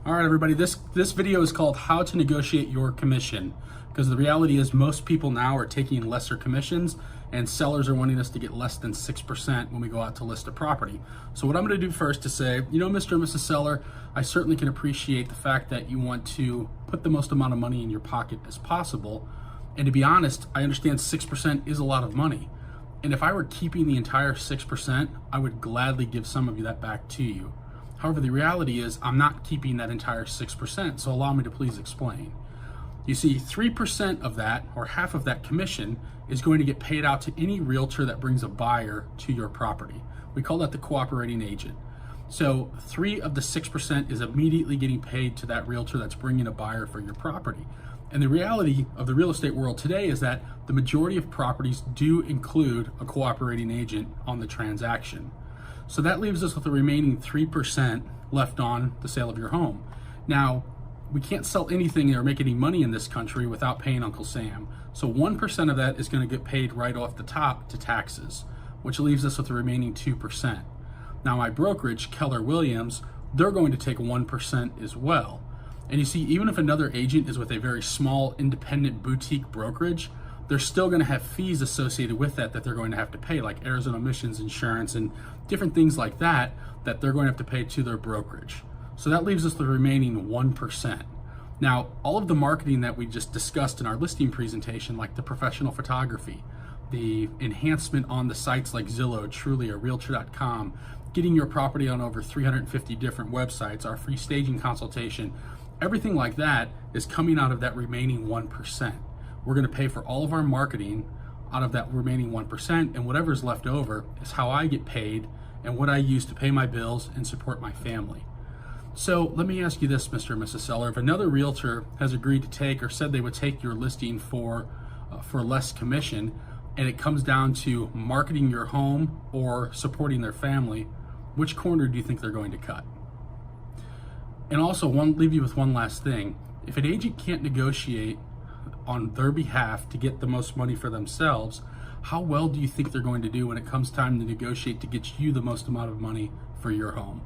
All right, everybody, this video is called How to Negotiate Your Commission, because the reality is most people now are taking lesser commissions and sellers are wanting us to get less than 6% when we go out to list a property. So what I'm gonna do first is say, you know, Mr. and Mrs. Seller, I certainly can appreciate the fact that you want to put the most amount of money in your pocket as possible. And to be honest, I understand 6% is a lot of money. And if I were keeping the entire 6%, I would gladly give some of that back to you. However, the reality is I'm not keeping that entire 6%, so allow me to please explain. You see, 3% of that, or half of that commission, is going to get paid out to any realtor that brings a buyer to your property. We call that the cooperating agent. So 3 of the 6% is immediately getting paid to that realtor that's bringing a buyer for your property. And the reality of the real estate world today is that the majority of properties do include a cooperating agent on the transaction. So that leaves us with the remaining 3% left on the sale of your home. Now, we can't sell anything or make any money in this country without paying Uncle Sam. So 1% of that is going to get paid right off the top to taxes, which leaves us with the remaining 2%. Now, my brokerage, Keller Williams, they're going to take 1% as well. And you see, even if another agent is with a very small independent boutique brokerage, they're still going to have fees associated with that they're going to have to pay, like Arizona emissions insurance and different things like that they're going to have to pay to their brokerage. So that leaves us the remaining 1%. Now, all of the marketing that we just discussed in our listing presentation, like the professional photography, the enhancement on the sites like Zillow, Trulia, Realtor.com, getting your property on over 350 different websites, our free staging consultation, everything like that is coming out of that remaining 1%. We're going to pay for all of our marketing out of that remaining 1%, and whatever's left over is how I get paid and what I use to pay my bills and support my family. So let me ask you this, Mr. and Mrs. Seller. If another realtor has agreed to take or said they would take your listing for less commission, and it comes down to marketing your home or supporting their family, which corner do you think they're going to cut? And also, leave you with one last thing. If an agent can't negotiate on their behalf to get the most money for themselves, how well do you think they're going to do when it comes time to negotiate to get you the most amount of money for your home?